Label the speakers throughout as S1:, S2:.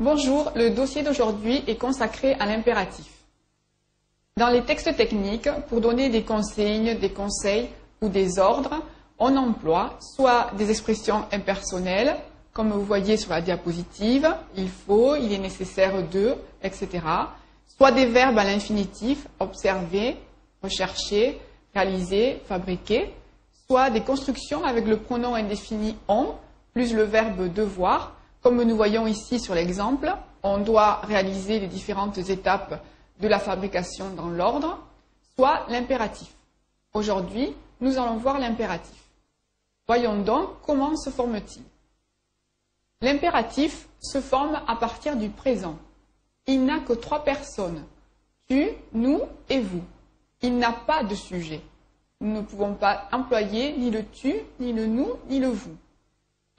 S1: Bonjour, le dossier d'aujourd'hui est consacré à l'impératif. Dans les textes techniques, pour donner des consignes, des conseils ou des ordres, on emploie soit des expressions impersonnelles, comme vous voyez sur la diapositive, il faut, il est nécessaire de, etc. Soit des verbes à l'infinitif, observer, rechercher, réaliser, fabriquer, soit des constructions avec le pronom indéfini on, plus le verbe devoir. Comme nous voyons ici sur l'exemple, on doit réaliser les différentes étapes de la fabrication dans l'ordre, soit l'impératif. Aujourd'hui, nous allons voir l'impératif. Voyons donc comment se forme-t-il. L'impératif se forme à partir du présent. Il n'a que trois personnes, tu, nous et vous. Il n'a pas de sujet. Nous ne pouvons pas employer ni le tu, ni le nous, ni le vous.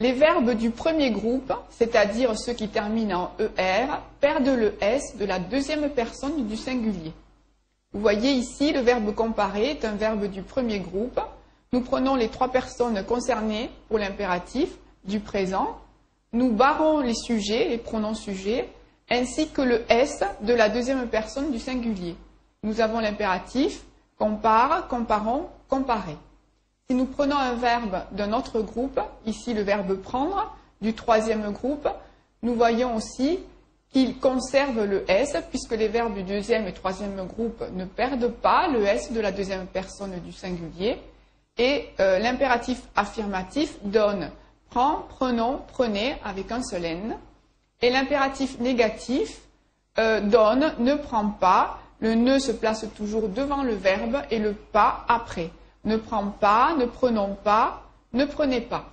S1: Les verbes du premier groupe, c'est-à-dire ceux qui terminent en ER, perdent le S de la deuxième personne du singulier. Vous voyez ici, le verbe comparer est un verbe du premier groupe. Nous prenons les trois personnes concernées pour l'impératif du présent. Nous barrons les sujets, les pronoms sujets, ainsi que le S de la deuxième personne du singulier. Nous avons l'impératif, compare, comparons, comparer. Si nous prenons un verbe d'un autre groupe, ici le verbe prendre, du troisième groupe, nous voyons aussi qu'il conserve le S, puisque les verbes du deuxième et troisième groupe ne perdent pas le S de la deuxième personne du singulier. Et l'impératif affirmatif donne prend, prenons, prenez avec un seul N. Et l'impératif négatif donne ne prend pas, le ne se place toujours devant le verbe et le pas après. Ne prends pas, ne prenons pas, ne prenez pas.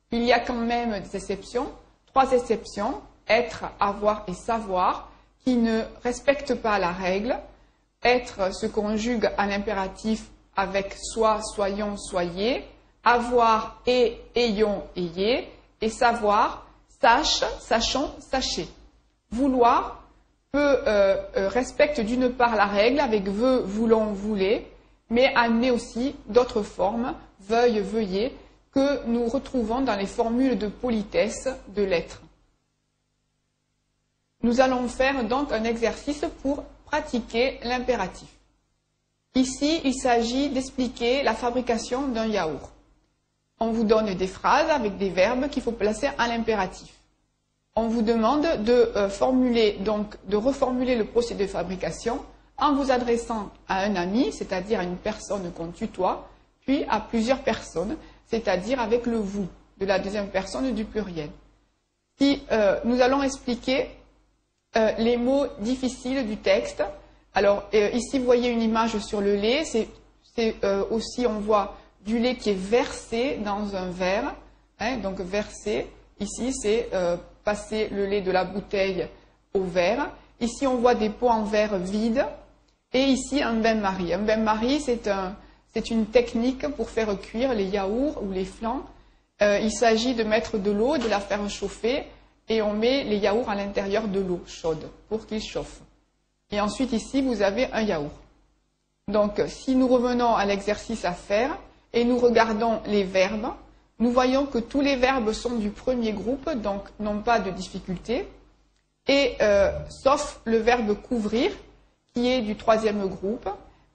S1: Il y a quand même des exceptions, trois exceptions, être, avoir et savoir, qui ne respectent pas la règle. Être se conjugue à l'impératif avec soit, soyons, soyez, avoir et, ayons, ayez, et savoir, sache, sachons, sachez. Vouloir respecte d'une part la règle avec veut, voulons, voulez, mais admet aussi d'autres formes, veuille, veuillez, que nous retrouvons dans les formules de politesse de l'être. Nous allons faire donc un exercice pour pratiquer l'impératif. Ici, il s'agit d'expliquer la fabrication d'un yaourt. On vous donne des phrases avec des verbes qu'il faut placer à l'impératif. On vous demande de reformuler le procédé de fabrication en vous adressant à un ami, c'est-à-dire à une personne qu'on tutoie, puis à plusieurs personnes, c'est-à-dire avec le vous, de la deuxième personne du pluriel. Nous allons expliquer les mots difficiles du texte. Alors, ici, vous voyez une image sur le lait. Aussi, on voit du lait qui est versé dans un verre. Donc, versé, ici, c'est passer le lait de la bouteille au verre. Ici, on voit des pots en verre vides. Et ici, un bain-marie. Un bain-marie, c'est une technique pour faire cuire les yaourts ou les flancs. Il s'agit de mettre de l'eau, de la faire chauffer, et on met les yaourts à l'intérieur de l'eau chaude pour qu'ils chauffent. Et ensuite, ici, vous avez un yaourt. Donc, si nous revenons à l'exercice à faire, et nous regardons les verbes, nous voyons que tous les verbes sont du premier groupe, donc n'ont pas de difficulté, et sauf le verbe couvrir, qui est du troisième groupe,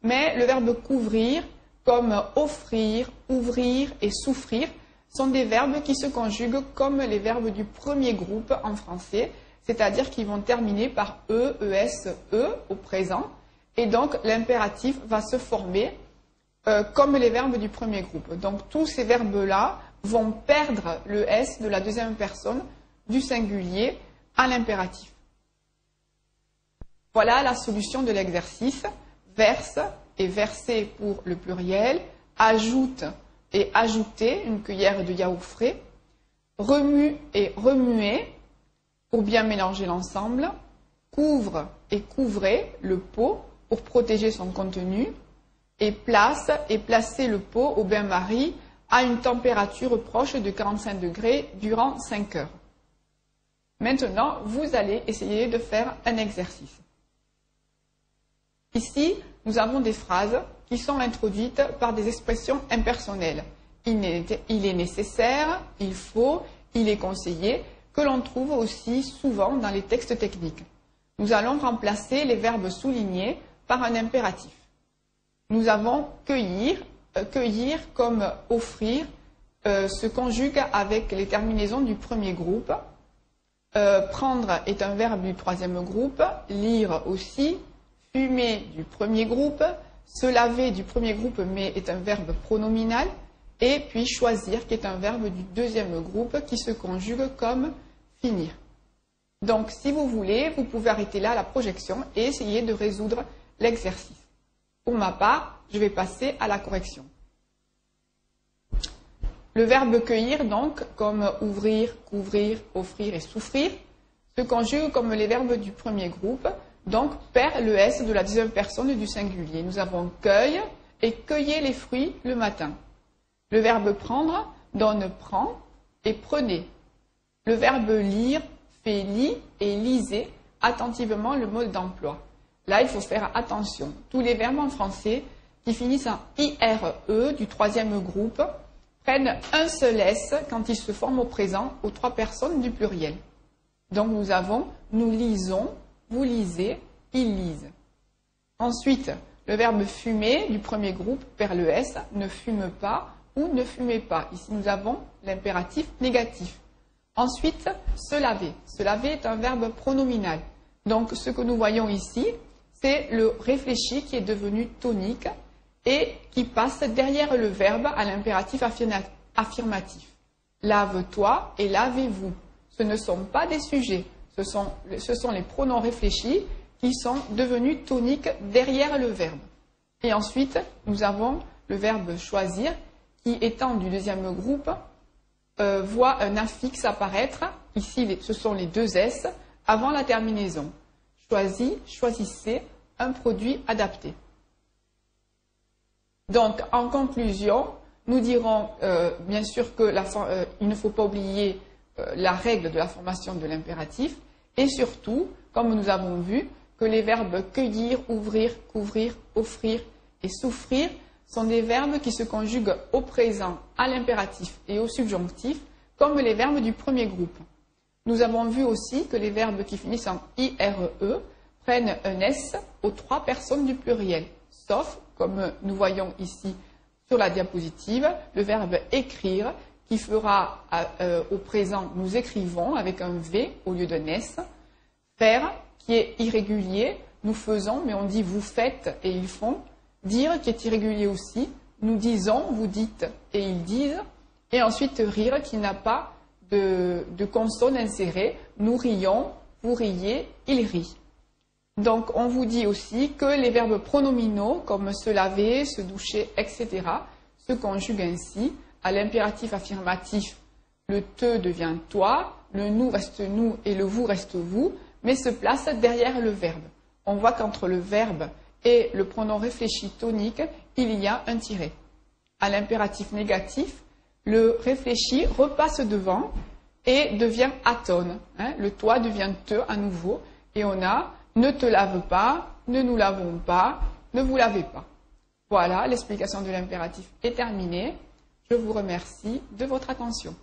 S1: mais le verbe couvrir, comme offrir, ouvrir et souffrir, sont des verbes qui se conjuguent comme les verbes du premier groupe en français, c'est-à-dire qu'ils vont terminer par E, ES, E au présent, et donc l'impératif va se former comme les verbes du premier groupe. Donc tous ces verbes-là vont perdre le S de la deuxième personne du singulier à l'impératif. Voilà la solution de l'exercice. Verse et verser pour le pluriel, ajoute et ajouter une cuillère de yaourt frais, remue et remuer pour bien mélanger l'ensemble, couvre et couvrez le pot pour protéger son contenu, et place et placer le pot au bain-marie à une température proche de 45 degrés durant 5 heures. Maintenant, vous allez essayer de faire un exercice. Ici, nous avons des phrases qui sont introduites par des expressions impersonnelles. Il est nécessaire, il faut, il est conseillé. que l'on trouve aussi souvent dans les textes techniques. Nous allons remplacer les verbes soulignés par un impératif. Nous avons cueillir. Cueillir comme offrir se conjugue avec les terminaisons du premier groupe. Prendre est un verbe du troisième groupe. Lire aussi. Fumer du premier groupe. Se laver du premier groupe mais est un verbe pronominal. Et puis choisir qui est un verbe du deuxième groupe qui se conjugue comme finir. Donc si vous voulez, vous pouvez arrêter là la projection et essayer de résoudre l'exercice. Pour ma part, je vais passer à la correction. Le verbe cueillir, donc, comme ouvrir, couvrir, offrir et souffrir, se conjugue comme les verbes du premier groupe, donc perd le S de la deuxième personne du singulier. Nous avons cueille et cueillez les fruits le matin. Le verbe prendre donne prend et prenez. Le verbe lire fait lit et lisez attentivement le mode d'emploi. Là, il faut faire attention. Tous les verbes en français qui finissent en IRE du troisième groupe prennent un seul S quand ils se forment au présent aux trois personnes du pluriel. Donc nous avons nous lisons, vous lisez, ils lisent. Ensuite, le verbe fumer du premier groupe perd le S, ne fume pas ou ne fumez pas. Ici, nous avons l'impératif négatif. Ensuite, se laver. Se laver est un verbe pronominal. Donc, ce que nous voyons ici, c'est le réfléchi qui est devenu tonique et qui passe derrière le verbe à l'impératif affirmatif. Lave-toi et lavez-vous. Ce ne sont pas des sujets. Ce sont les pronoms réfléchis qui sont devenus toniques derrière le verbe. Et ensuite, nous avons le verbe choisir qui, étant du deuxième groupe, voit un affixe apparaître. Ici, ce sont les deux S avant la terminaison. Choisis, choisissez un produit adapté. Donc, en conclusion, nous dirons bien sûr qu'il ne faut pas oublier la règle de la formation de l'impératif et surtout, comme nous avons vu, que les verbes cueillir, ouvrir, couvrir, offrir et souffrir sont des verbes qui se conjuguent au présent, à l'impératif et au subjonctif, comme les verbes du premier groupe. Nous avons vu aussi que les verbes qui finissent en IRE prennent un S aux trois personnes du pluriel, sauf, comme nous voyons ici sur la diapositive, le verbe écrire qui fera au présent nous écrivons avec un V au lieu d'un S, faire qui est irrégulier, nous faisons mais on dit vous faites et ils font, dire qui est irrégulier aussi, nous disons, vous dites et ils disent, et ensuite rire qui n'a pas de consonne insérée, nous rions, vous riez, ils rient. Donc on vous dit aussi que les verbes pronominaux comme se laver, se doucher, etc. se conjuguent ainsi à l'impératif affirmatif. Le te devient toi, le nous reste nous et le vous reste vous, mais se place derrière le verbe. On voit qu'entre le verbe et le pronom réfléchi tonique, il y a un tiret. À l'impératif négatif, le réfléchi repasse devant et devient atone. Le toi devient te à nouveau et on a ne te lave pas, ne nous lavons pas, ne vous lavez pas. Voilà, l'explication de l'impératif est terminée. Je vous remercie de votre attention.